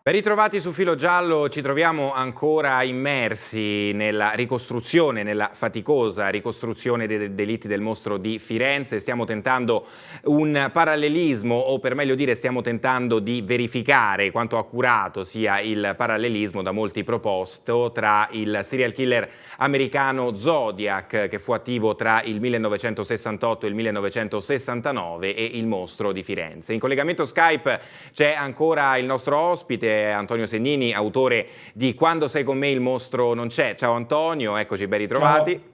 Ben ritrovati su Filo Giallo, ci troviamo ancora immersi nella ricostruzione, nella faticosa ricostruzione dei delitti del mostro di Firenze. Stiamo tentando un parallelismo, o per meglio dire stiamo tentando di verificare quanto accurato sia il parallelismo da molti proposto tra il serial killer americano Zodiac, che fu attivo tra il 1968 e il 1969, e il mostro di Firenze. In collegamento Skype c'è ancora il nostro ospite, Antonio Segnini, autore di Quando sei con me il mostro non c'è. Ciao Antonio, eccoci, ben ritrovati. Ciao.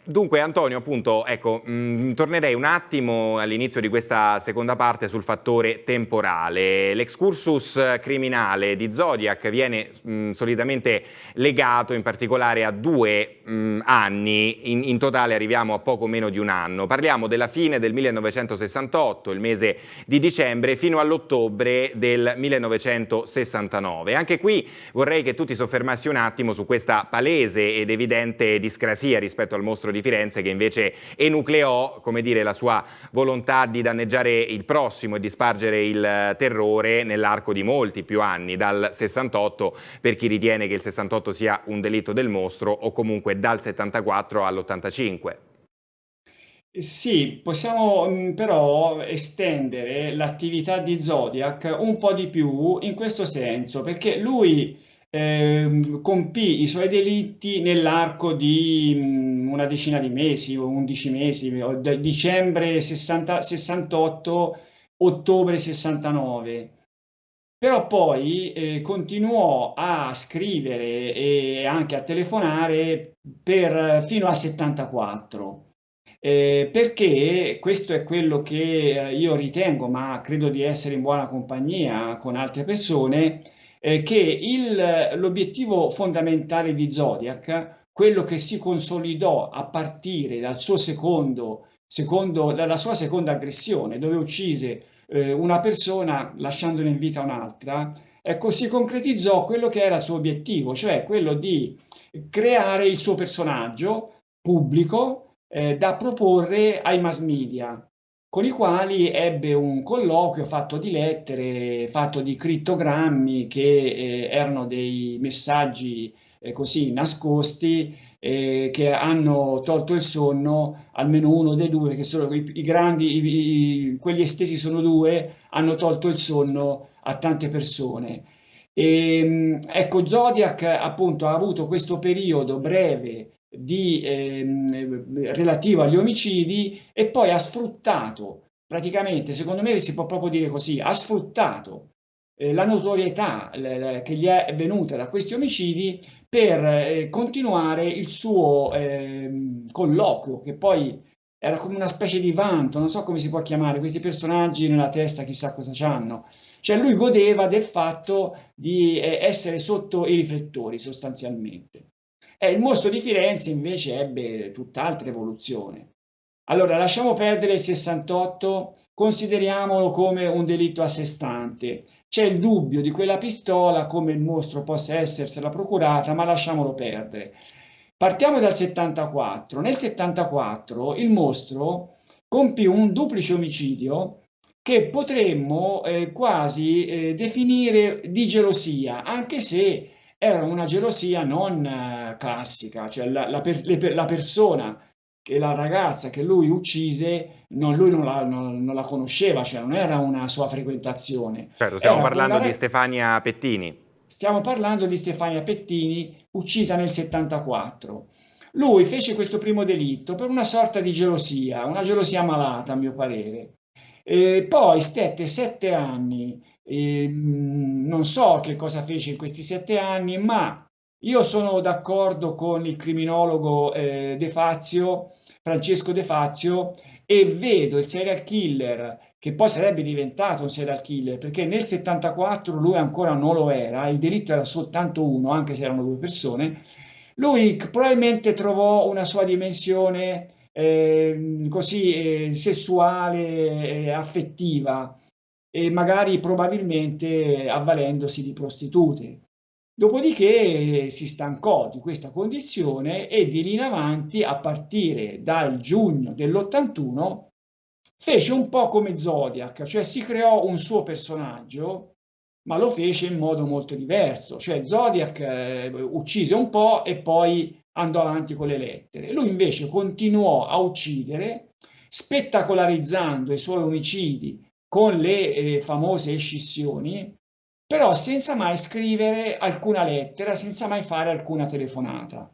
Dunque Antonio, appunto, ecco, tornerei un attimo all'inizio di questa seconda parte sul fattore temporale. L'excursus criminale di Zodiac viene solitamente legato in particolare a 2 anni, in totale arriviamo a poco meno di un anno. Parliamo della fine del 1968, il mese di dicembre, fino all'ottobre del 1969. Anche qui vorrei che tu ti soffermassi un attimo su questa palese ed evidente discrasia rispetto al mostro di Firenze, che invece enucleò, come dire, la sua volontà di danneggiare il prossimo e di spargere il terrore nell'arco di molti più anni, dal 68, per chi ritiene che il 68 sia un delitto del mostro, o comunque dal 74 all'85. Sì, possiamo però estendere l'attività di Zodiac un po' di più in questo senso, perché lui compì i suoi delitti nell'arco di una decina di mesi o 11 mesi, dicembre 68, ottobre 69. Però poi continuò a scrivere e anche a telefonare fino al 74. Perché questo è quello che io ritengo, ma credo di essere in buona compagnia con altre persone, che l'obiettivo fondamentale di Zodiac, quello che si consolidò a partire dalla sua seconda aggressione, dove uccise una persona lasciandone in vita un'altra, ecco, si concretizzò quello che era il suo obiettivo, cioè quello di creare il suo personaggio pubblico da proporre ai mass media, con i quali ebbe un colloquio fatto di lettere, fatto di crittogrammi che erano dei messaggi così nascosti che hanno tolto il sonno, almeno uno dei due, che sono i grandi, quelli estesi sono due, hanno tolto il sonno a tante persone. Ecco, Zodiac appunto ha avuto questo periodo breve relativo agli omicidi e poi ha sfruttato, praticamente, secondo me si può proprio dire così, ha sfruttato la notorietà che gli è venuta da questi omicidi per continuare il suo colloquio, che poi era come una specie di vanto, non so come si può chiamare, questi personaggi nella testa chissà cosa c'hanno. Cioè lui godeva del fatto di essere sotto i riflettori sostanzialmente. Il mostro di Firenze invece ebbe tutt'altra evoluzione. Allora, lasciamo perdere il 68, consideriamolo come un delitto a sé stante. C'è il dubbio di quella pistola, come il mostro possa essersela procurata, ma lasciamolo perdere. Partiamo dal 74. Nel 74 il mostro compì un duplice omicidio che potremmo quasi definire di gelosia, anche se era una gelosia non classica, cioè la persona che la ragazza che lui uccise, lui non la conosceva, cioè non era una sua frequentazione, Certo, stiamo era quella parlando di Stefania Pettini. stiamo parlando di Stefania Pettini, uccisa nel 74. Lui fece questo primo delitto per una sorta di gelosia, una gelosia malata a mio parere. Poi stette 7 anni, non so che cosa fece in questi 7 anni, ma io sono d'accordo con il criminologo De Fazio, Francesco De Fazio, e vedo il serial killer che poi sarebbe diventato un serial killer, perché nel 74 lui ancora non lo era, il delitto era soltanto uno, anche se erano due persone. Lui probabilmente trovò una sua dimensione così sessuale, affettiva, e magari probabilmente avvalendosi di prostitute. Dopodiché si stancò di questa condizione e di lì in avanti, a partire dal giugno dell'81, fece un po' come Zodiac, cioè si creò un suo personaggio ma lo fece in modo molto diverso. Cioè Zodiac uccise un po' e poi andò avanti con le lettere. Lui invece continuò a uccidere, spettacolarizzando i suoi omicidi con le famose escissioni, però senza mai scrivere alcuna lettera, senza mai fare alcuna telefonata.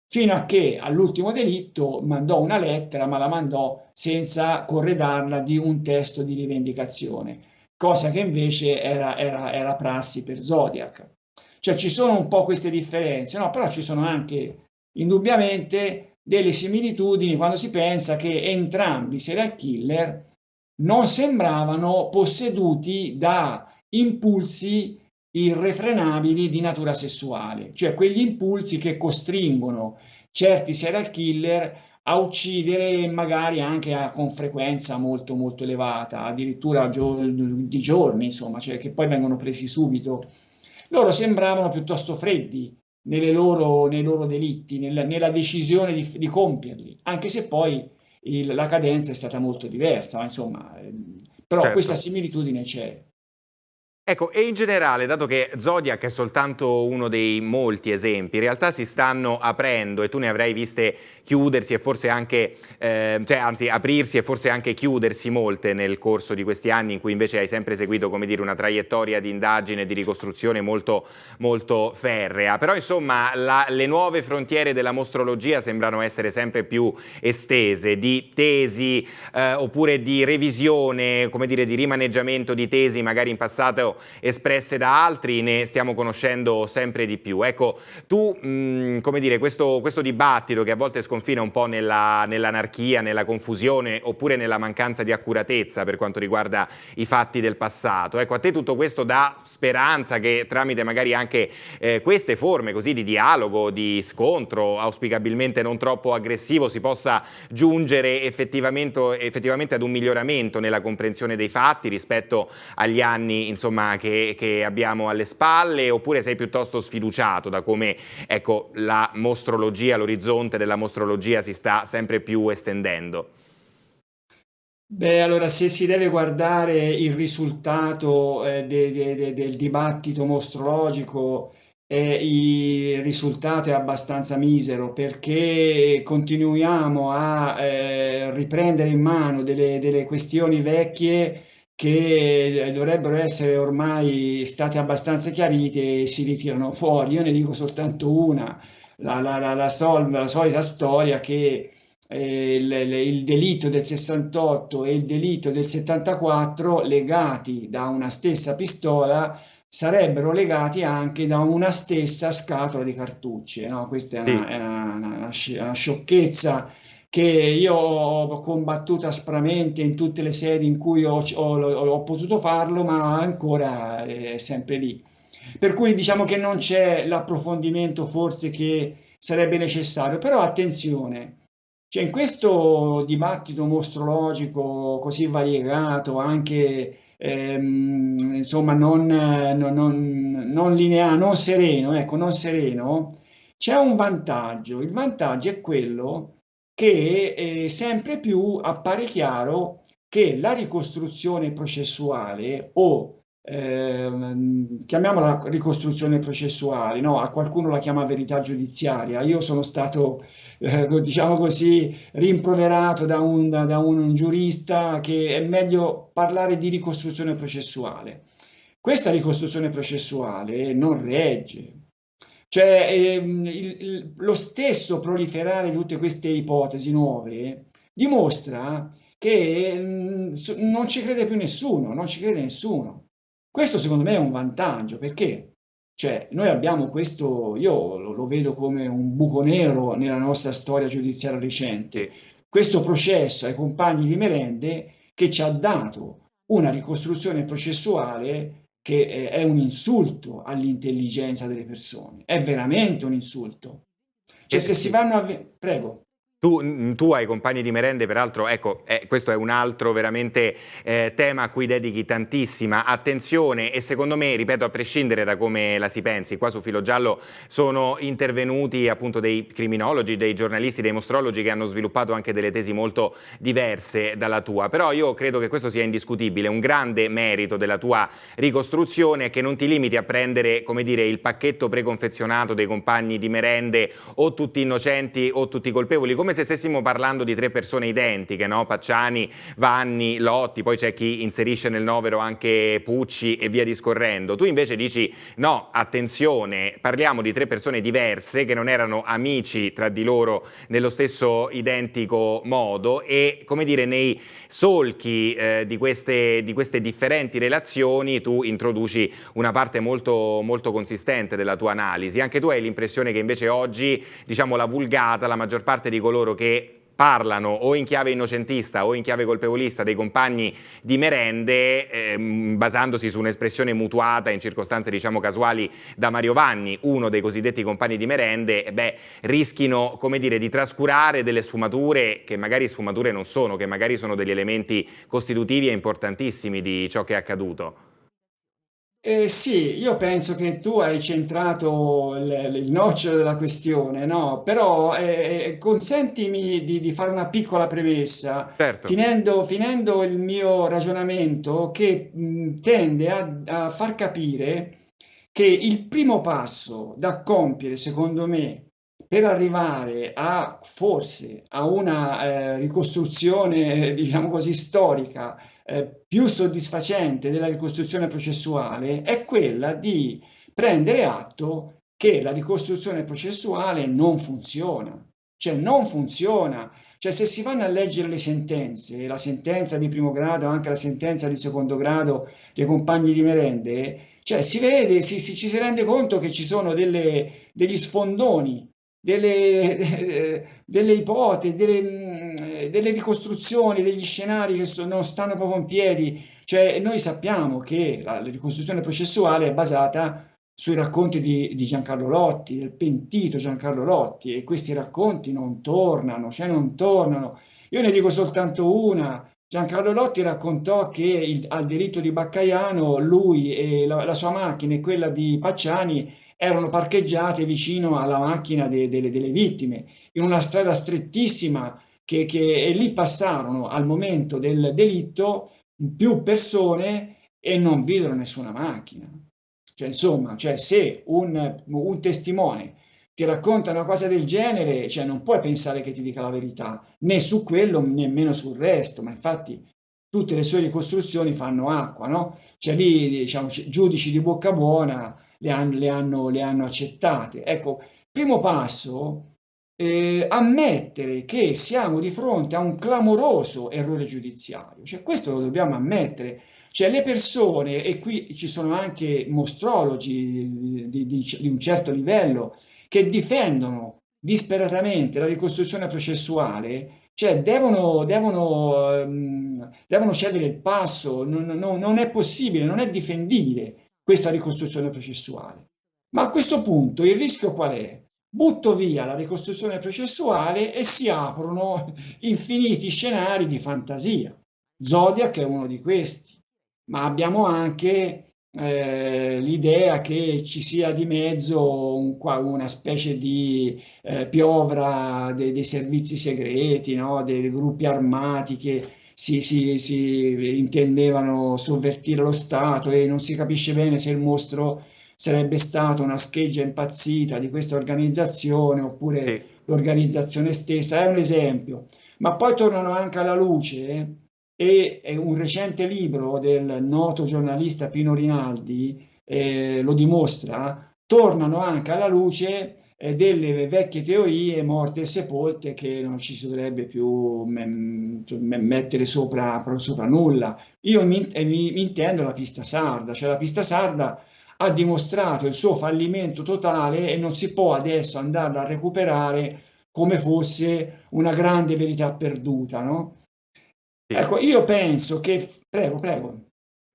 Fino a che all'ultimo delitto mandò una lettera, ma la mandò senza corredarla di un testo di rivendicazione, cosa che invece era prassi per Zodiac. Cioè ci sono un po' queste differenze, no? Però ci sono anche indubbiamente delle similitudini quando si pensa che entrambi i serial killer non sembravano posseduti da impulsi irrefrenabili di natura sessuale, cioè quegli impulsi che costringono certi serial killer a uccidere magari anche con frequenza molto molto elevata, addirittura di giorni, insomma, cioè che poi vengono presi subito. Loro sembravano piuttosto freddi nei loro delitti, nella decisione di compierli, anche se poi la cadenza è stata molto diversa, ma insomma, però questa Certo. similitudine c'è. Ecco, e in generale, dato che Zodiac è soltanto uno dei molti esempi, in realtà si stanno aprendo e tu ne avrai viste chiudersi e forse anche, cioè anzi aprirsi e forse anche chiudersi molte nel corso di questi anni in cui invece hai sempre seguito, come dire, una traiettoria di indagine e di ricostruzione molto, molto ferrea. Però insomma le nuove frontiere della mostrologia sembrano essere sempre più estese, di tesi oppure di revisione, come dire, di rimaneggiamento di tesi magari in passato espresse da altri, ne stiamo conoscendo sempre di più. Ecco, tu, come dire, questo dibattito che a volte sconfina un po' nell'anarchia, nella confusione oppure nella mancanza di accuratezza per quanto riguarda i fatti del passato, ecco, a te tutto questo dà speranza che tramite magari anche queste forme così di dialogo, di scontro, auspicabilmente non troppo aggressivo, si possa giungere effettivamente ad un miglioramento nella comprensione dei fatti rispetto agli anni, insomma, che abbiamo alle spalle, oppure sei piuttosto sfiduciato da come, ecco, la mostrologia, l'orizzonte della mostrologia si sta sempre più estendendo? Beh, allora se si deve guardare il risultato del dibattito mostrologico, il risultato è abbastanza misero perché continuiamo a riprendere in mano delle questioni vecchie che dovrebbero essere ormai state abbastanza chiarite e si ritirano fuori. Io ne dico soltanto una, la solita storia che il delitto del 68 e il delitto del 74 legati da una stessa pistola sarebbero legati anche da una stessa scatola di cartucce, no? Questa è Sì. una sciocchezza che io ho combattuto aspramente in tutte le sedi in cui ho potuto farlo, ma ancora è sempre lì. Per cui diciamo che non c'è l'approfondimento forse che sarebbe necessario, però attenzione, cioè in questo dibattito mostrologico così variegato, anche insomma non lineare, non sereno, ecco, non sereno, c'è un vantaggio. Il vantaggio è quello che sempre più appare chiaro che la ricostruzione processuale o chiamiamola ricostruzione processuale, no? A qualcuno la chiama verità giudiziaria. Io sono stato, diciamo così, rimproverato da un giurista che è meglio parlare di ricostruzione processuale. Questa ricostruzione processuale non regge. Cioè, lo stesso proliferare di tutte queste ipotesi nuove dimostra che non ci crede più nessuno, non ci crede nessuno. Questo secondo me è un vantaggio perché cioè, noi abbiamo questo, io lo vedo come un buco nero nella nostra storia giudiziaria recente, Sì. questo processo ai compagni di merende che ci ha dato una ricostruzione processuale che è un insulto all'intelligenza delle persone, è veramente un insulto. Cioè, se si Sì. vanno a... Prego. Tu hai compagni di merende, peraltro, ecco, questo è un altro veramente tema a cui dedichi tantissima attenzione e secondo me, ripeto, a prescindere da come la si pensi, qua su Filo Giallo sono intervenuti appunto dei criminologi, dei giornalisti, dei mostrologi che hanno sviluppato anche delle tesi molto diverse dalla tua, però io credo che questo sia indiscutibile, un grande merito della tua ricostruzione è che non ti limiti a prendere, come dire, il pacchetto preconfezionato dei compagni di merende o tutti innocenti o tutti colpevoli, come se stessimo parlando di tre persone identiche, no? Pacciani, Vanni, Lotti, poi c'è chi inserisce nel novero anche Pucci e via discorrendo. Tu invece dici no, attenzione, parliamo di tre persone diverse che non erano amici tra di loro nello stesso identico modo e, come dire, nei solchi di queste differenti relazioni tu introduci una parte molto, molto consistente della tua analisi. Anche tu hai l'impressione che invece oggi, diciamo, la vulgata, la maggior parte di coloro che parlano o in chiave innocentista o in chiave colpevolista dei compagni di merende, basandosi su un'espressione mutuata in circostanze diciamo casuali da Mario Vanni, uno dei cosiddetti compagni di merende, rischino, come dire, di trascurare delle sfumature che magari sfumature non sono, che magari sono degli elementi costitutivi e importantissimi di ciò che è accaduto. Sì, io penso che tu hai centrato il nocciolo della questione, no? Però consentimi di fare una piccola premessa, Certo. finendo il mio ragionamento che tende a far capire che il primo passo da compiere, secondo me, per arrivare a forse a una ricostruzione, diciamo così, storica più soddisfacente della ricostruzione processuale è quella di prendere atto che la ricostruzione processuale non funziona, cioè non funziona. Cioè se si vanno a leggere le sentenze, la sentenza di primo grado, anche la sentenza di secondo grado dei compagni di merende, cioè si vede, ci si rende conto che ci sono degli sfondoni, delle ipotesi, delle ricostruzioni, degli scenari che non stanno proprio in piedi. Cioè, noi sappiamo che la ricostruzione processuale è basata sui racconti di Giancarlo Lotti, del pentito Giancarlo Lotti, e questi racconti non tornano, cioè non tornano. Io ne dico soltanto una. Giancarlo Lotti raccontò che al delitto di Baccaiano lui e la sua macchina e quella di Pacciani erano parcheggiate vicino alla macchina delle vittime, in una strada strettissima e lì passarono al momento del delitto più persone e non videro nessuna macchina. Cioè, insomma, cioè, se un testimone ti racconta una cosa del genere, cioè, non puoi pensare che ti dica la verità, né su quello, nemmeno sul resto, ma infatti tutte le sue ricostruzioni fanno acqua, no? Cioè lì, diciamo, giudici di bocca buona le hanno accettate. Ecco, primo passo, ammettere che siamo di fronte a un clamoroso errore giudiziario, cioè questo lo dobbiamo ammettere. Cioè le persone, e qui ci sono anche mostrologi di un certo livello, che difendono disperatamente la ricostruzione processuale, cioè devono cedere il passo, non è possibile, non è difendibile questa ricostruzione processuale. Ma a questo punto il rischio qual è? Butto via la ricostruzione processuale e si aprono infiniti scenari di fantasia. Zodiac è uno di questi, ma abbiamo anche l'idea che ci sia di mezzo una specie di piovra dei servizi segreti, no? Dei gruppi armati che si intendevano sovvertire lo Stato e non si capisce bene se il mostro sarebbe stata una scheggia impazzita di questa organizzazione oppure Sì. l'organizzazione stessa. È un esempio. Ma poi tornano anche alla luce e un recente libro del noto giornalista Pino Rinaldi lo dimostra, tornano anche alla luce delle vecchie teorie morte e sepolte che non ci si dovrebbe più mettere sopra nulla. Io mi intendo la pista sarda, cioè la pista sarda ha dimostrato il suo fallimento totale e non si può adesso andarla a recuperare come fosse una grande verità perduta, no? Sì. Ecco, io penso che... Prego, prego.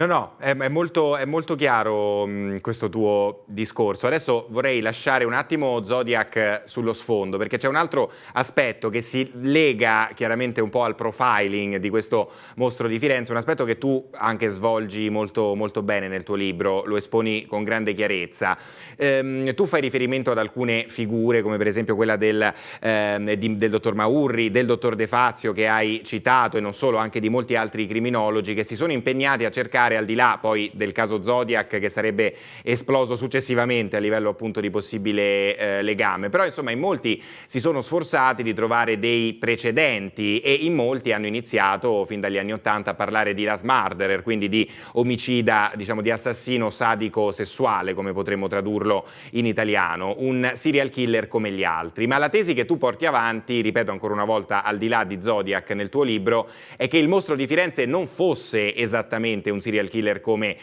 No, no, è molto chiaro questo tuo discorso. Adesso vorrei lasciare un attimo Zodiac sullo sfondo, perché c'è un altro aspetto che si lega chiaramente un po' al profiling di questo mostro di Firenze, un aspetto che tu anche svolgi molto, molto bene nel tuo libro, lo esponi con grande chiarezza. Tu fai riferimento ad alcune figure, come per esempio quella del dottor Maurri, del dottor De Fazio che hai citato, e non solo, anche di molti altri criminologi che si sono impegnati a cercare, al di là poi del caso Zodiac che sarebbe esploso successivamente a livello appunto di possibile legame, però insomma in molti si sono sforzati di trovare dei precedenti e in molti hanno iniziato fin dagli anni '80 a parlare di mass murderer, quindi di omicida, diciamo di assassino sadico sessuale, come potremmo tradurlo in italiano, un serial killer come gli altri. Ma la tesi che tu porti avanti, ripeto ancora una volta, al di là di Zodiac nel tuo libro, è che il mostro di Firenze non fosse esattamente un serial killer come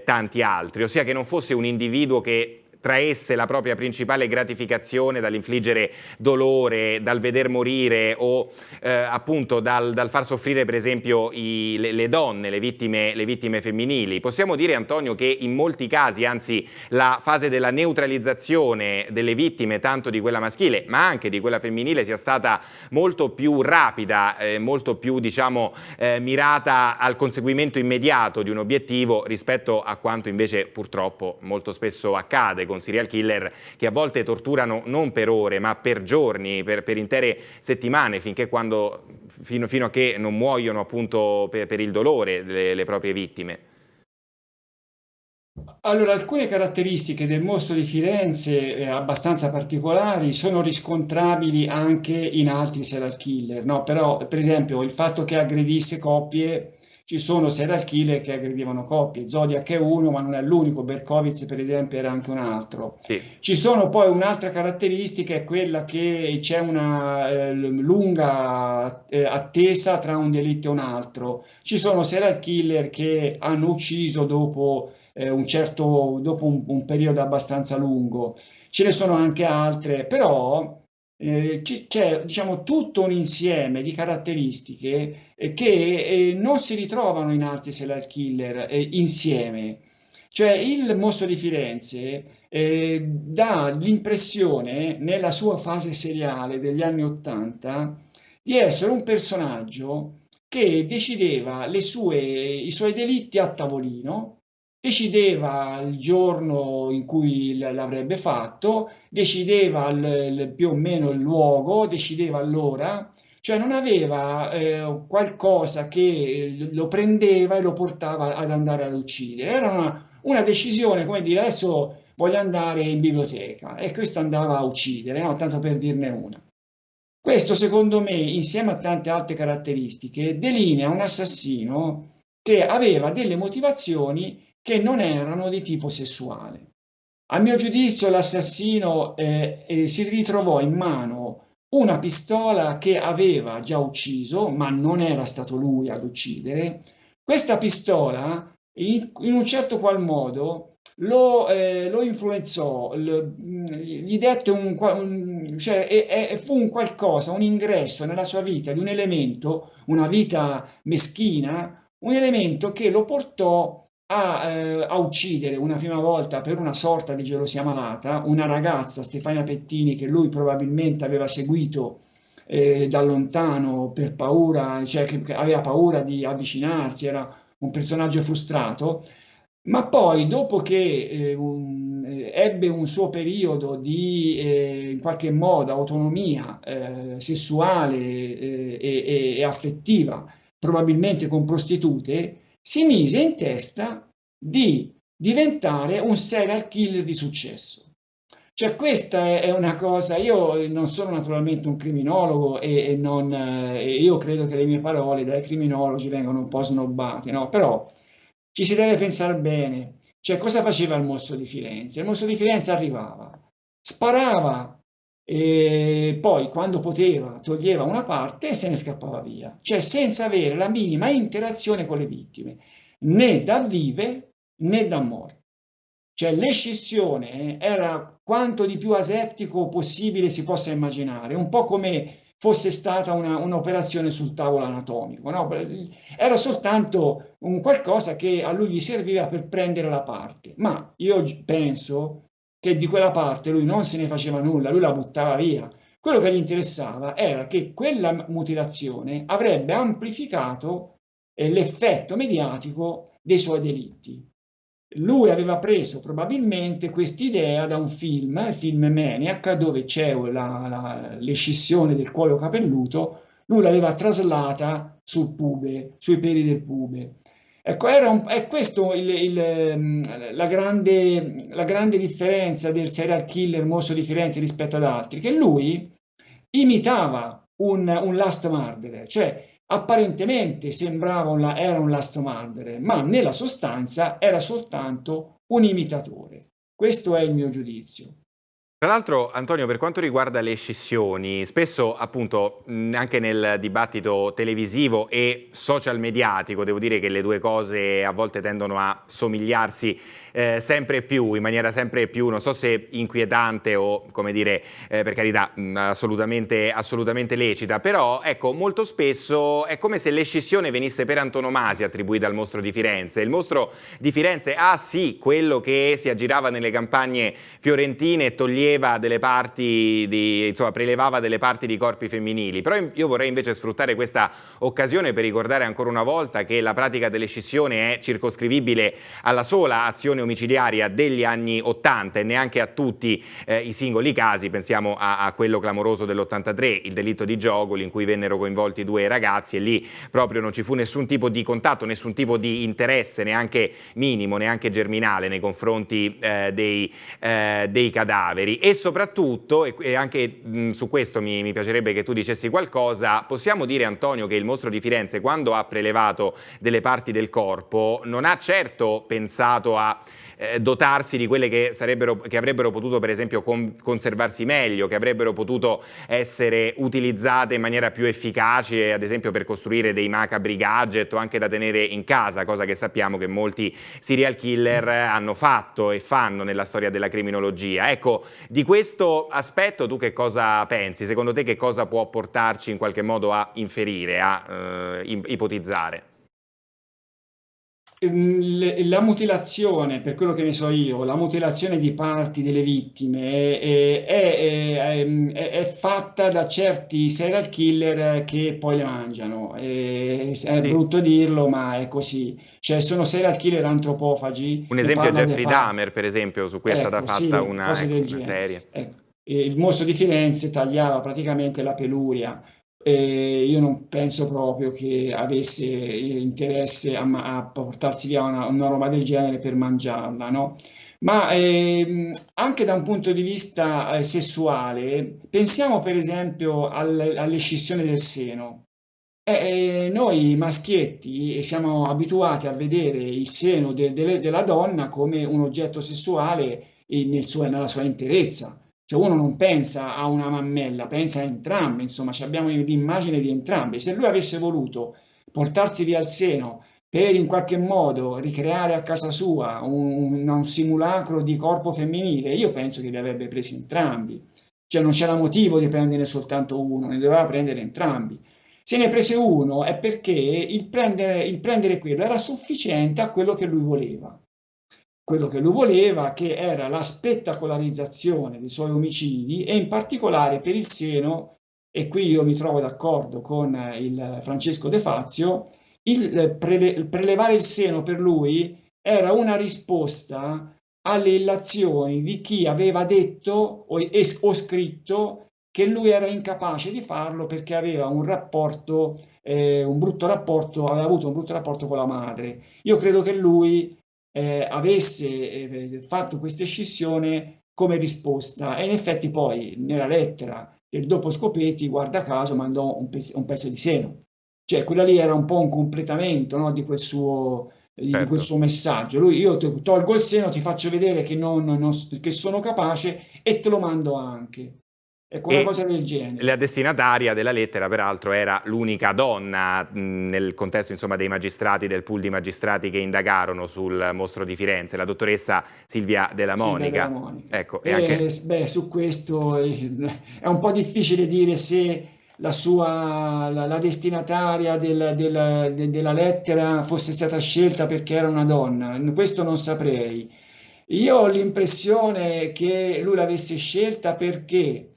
tanti altri, ossia che non fosse un individuo che traesse la propria principale gratificazione dall'infliggere dolore, dal veder morire o appunto dal far soffrire per esempio le donne, le vittime femminili. Possiamo dire, Antonio, che in molti casi, anzi la fase della neutralizzazione delle vittime, tanto di quella maschile ma anche di quella femminile, sia stata molto più rapida, molto più diciamo mirata al conseguimento immediato di un obiettivo rispetto a quanto invece purtroppo molto spesso accade con serial killer che a volte torturano non per ore ma per giorni, per intere settimane, fino a che non muoiono appunto per il dolore le proprie vittime. Allora, alcune caratteristiche del mostro di Firenze, abbastanza particolari, sono riscontrabili anche in altri serial killer, no? Però, per esempio, il fatto che aggredisse coppie, ci sono serial killer che aggredivano coppie. Zodiac è uno, ma non è l'unico. Berkowitz, per esempio, era anche un altro. Sì. Ci sono poi un'altra caratteristica, è quella che c'è una lunga attesa tra un delitto e un altro. Ci sono serial killer che hanno ucciso dopo dopo un periodo abbastanza lungo. Ce ne sono anche altre, però c'è diciamo tutto un insieme di caratteristiche che non si ritrovano in altri serial killer insieme. Cioè il mostro di Firenze dà l'impressione, nella sua fase seriale degli anni '80, di essere un personaggio che decideva i suoi delitti a tavolino, decideva il giorno in cui l'avrebbe fatto, decideva più o meno il luogo, decideva l'ora, cioè non aveva qualcosa che lo prendeva e lo portava ad andare ad uccidere. Era una decisione, come dire, adesso voglio andare in biblioteca e questo andava a uccidere, no? Tanto per dirne una. Questo, secondo me, insieme a tante altre caratteristiche, delinea un assassino che aveva delle motivazioni che non erano di tipo sessuale. A mio giudizio, l'assassino si ritrovò in mano una pistola che aveva già ucciso, ma non era stato lui ad uccidere. Questa pistola, in un certo qual modo, lo influenzò, gli dette cioè, fu un qualcosa, un ingresso nella sua vita di un elemento, una vita meschina, un elemento che lo portò a uccidere una prima volta per una sorta di gelosia malata una ragazza, Stefania Pettini, che lui probabilmente aveva seguito da lontano per paura, cioè che aveva paura di avvicinarsi, era un personaggio frustrato, ma poi dopo che ebbe un suo periodo di in qualche modo autonomia sessuale e affettiva, probabilmente con prostitute, si mise in testa di diventare un serial killer di successo. Cioè questa è una cosa, io non sono naturalmente un criminologo io credo che le mie parole dai criminologi vengano un po' snobbate, no? Però ci si deve pensare bene. Cioè cosa faceva il mostro di Firenze? Il mostro di Firenze arrivava, sparava e poi quando poteva toglieva una parte e se ne scappava via, cioè senza avere la minima interazione con le vittime, né da vive né da morte. Cioè l'escissione era quanto di più asettico possibile si possa immaginare, un po' come fosse stata un'operazione sul tavolo anatomico, no? Era soltanto un qualcosa che a lui gli serviva per prendere la parte, ma io penso che di quella parte lui non se ne faceva nulla, lui la buttava via. Quello che gli interessava era che quella mutilazione avrebbe amplificato l'effetto mediatico dei suoi delitti. Lui aveva preso probabilmente quest'idea da un film, il film Maniac, dove c'è l'escissione del cuoio capelluto, lui l'aveva traslata sul pube, sui peli del pube. Ecco, è questo la grande differenza del serial killer mostro di Firenze rispetto ad altri, che lui imitava un last murderer, cioè apparentemente sembrava era un last murderer, ma nella sostanza era soltanto un imitatore. Questo è il mio giudizio. Tra l'altro, Antonio, per quanto riguarda le scissioni, spesso appunto anche nel dibattito televisivo e social mediatico, devo dire che le due cose a volte tendono a somigliarsi sempre più, in maniera sempre più, non so se inquietante o, come dire, per carità, assolutamente lecita, però ecco, molto spesso è come se l'escissione venisse per antonomasia attribuita al mostro di Firenze. Il mostro di Firenze, sì, quello che si aggirava nelle campagne fiorentine e toglieva delle parti insomma, prelevava delle parti di corpi femminili, però io vorrei invece sfruttare questa occasione per ricordare ancora una volta che la pratica dell'escissione è circoscrivibile alla sola azione omicidiaria degli anni 80 e neanche a tutti i singoli casi. Pensiamo a quello clamoroso dell'83, il delitto di Giogoli, in cui vennero coinvolti due ragazzi e lì proprio non ci fu nessun tipo di contatto, nessun tipo di interesse, neanche minimo, neanche germinale nei confronti dei cadaveri. E soprattutto, e anche su questo mi piacerebbe che tu dicessi qualcosa, possiamo dire, Antonio, che il mostro di Firenze, quando ha prelevato delle parti del corpo, non ha certo pensato a dotarsi di quelle che avrebbero potuto per esempio conservarsi meglio, che avrebbero potuto essere utilizzate in maniera più efficace, ad esempio per costruire dei macabri gadget o anche da tenere in casa, cosa che sappiamo che molti serial killer hanno fatto e fanno nella storia della criminologia. Ecco, di questo aspetto tu che cosa pensi? Secondo te che cosa può portarci in qualche modo a inferire, a ipotizzare? La mutilazione, per quello che ne so io, la mutilazione di parti delle vittime è fatta da certi serial killer che poi le mangiano. È Sì. brutto dirlo, ma è così. Cioè, sono serial killer antropofagi Un che esempio è parlano Jeffrey Dahmer, per esempio, su cui è stata ecco, fatta sì, cose ecco, del una genere. serie. Ecco. E il mostro di Firenze tagliava praticamente la peluria. Io non penso proprio che avesse interesse a portarsi via una roba del genere per mangiarla, no? Ma anche da un punto di vista sessuale, pensiamo per esempio all'escissione del seno. Noi maschietti siamo abituati a vedere il seno della donna come un oggetto sessuale nella sua interezza. Cioè uno non pensa a una mammella, pensa a entrambe, insomma, abbiamo l'immagine di entrambe. Se lui avesse voluto portarsi via il seno per in qualche modo ricreare a casa sua un simulacro di corpo femminile, io penso che li avrebbe presi entrambi. Cioè non c'era motivo di prenderne soltanto uno, ne doveva prendere entrambi. Se ne prese uno è perché il prendere quello era sufficiente a quello che lui voleva. Quello che lui voleva, che era la spettacolarizzazione dei suoi omicidi e in particolare per il seno, e qui io mi trovo d'accordo con il Francesco De Fazio, il prelevare il seno per lui era una risposta alle illazioni di chi aveva detto o scritto che lui era incapace di farlo perché aveva un rapporto, un brutto rapporto, aveva avuto un brutto rapporto con la madre. Io credo che lui avesse fatto questa scissione come risposta e in effetti poi nella lettera del dopo Scopetti, guarda caso, mandò un pezzo di seno. Cioè quella lì era un po' un completamento, no, di quel Certo. suo messaggio. Io tolgo il seno, ti faccio vedere che sono capace e te lo mando anche. Ecco, una E cosa del la genere. destinataria della lettera, peraltro, era l'unica donna nel contesto, insomma, dei magistrati, del pool di magistrati che indagarono sul mostro di Firenze, la dottoressa Silvia Della Silvia Della Monica. Monica. Ecco, e anche Beh, su questo è un po' difficile dire se la destinataria della lettera fosse stata scelta perché era una donna, questo non saprei. Io ho l'impressione che lui l'avesse scelta perché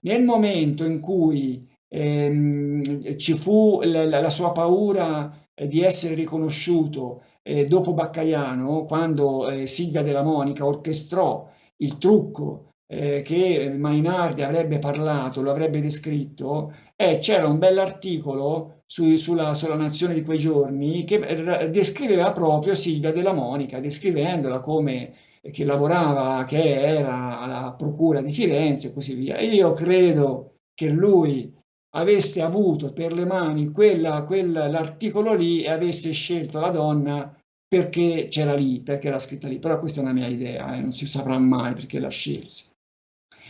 nel momento in cui ci fu la sua paura di essere riconosciuto dopo Baccaiano, quando Silvia Della Monica orchestrò il trucco che Mainardi avrebbe parlato, lo avrebbe descritto, c'era un bell'articolo sulla Nazione di quei giorni che descriveva proprio Silvia Della Monica, descrivendola come che lavorava, che era alla Procura di Firenze e così via. E io credo che lui avesse avuto per le mani l'articolo lì e avesse scelto la donna perché c'era lì, perché era scritta lì. Però questa è una mia idea, non si saprà mai perché la scelse.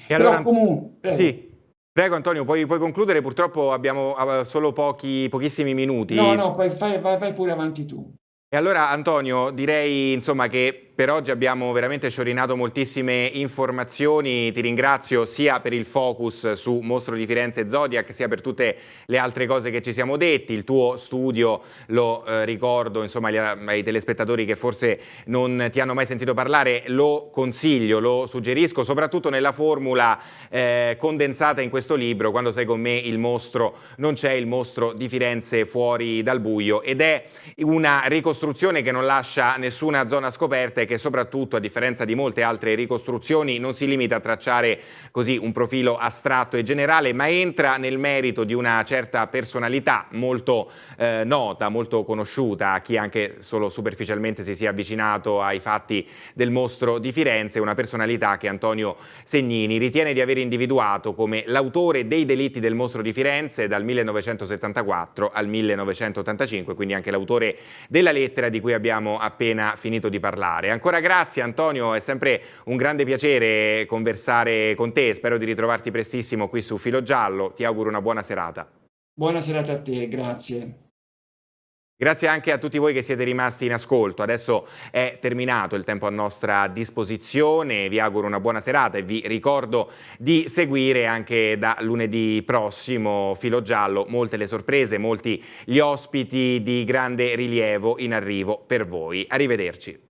E Però allora, comunque, prego. sì, prego Antonio, puoi concludere, purtroppo abbiamo solo pochissimi No, minuti. no, poi vai pure avanti tu. E allora Antonio, direi insomma che per oggi abbiamo veramente sciorinato moltissime informazioni, ti ringrazio sia per il focus su Mostro di Firenze e Zodiac, sia per tutte le altre cose che ci siamo detti. Il tuo studio lo ricordo insomma ai telespettatori che forse non ti hanno mai sentito parlare, lo consiglio, lo suggerisco, soprattutto nella formula condensata in questo libro: quando sei con me il mostro non c'è, il mostro di Firenze fuori dal buio, ed è una ricostruzione che non lascia nessuna zona scoperta e che soprattutto, a differenza di molte altre ricostruzioni, non si limita a tracciare così un profilo astratto e generale, ma entra nel merito di una certa personalità molto nota, molto conosciuta a chi anche solo superficialmente si sia avvicinato ai fatti del mostro di Firenze, una personalità che Antonio Segnini ritiene di aver individuato come l'autore dei delitti del mostro di Firenze dal 1974 al 1985, quindi anche l'autore della lettera di cui abbiamo appena finito di parlare. Ancora grazie Antonio, è sempre un grande piacere conversare con te, spero di ritrovarti prestissimo qui su Filo Giallo, ti auguro una buona serata. Buona serata a te, grazie. Grazie anche a tutti voi che siete rimasti in ascolto. Adesso è terminato il tempo a nostra disposizione, vi auguro una buona serata e vi ricordo di seguire anche da lunedì prossimo Filo Giallo, molte le sorprese, molti gli ospiti di grande rilievo in arrivo per voi. Arrivederci.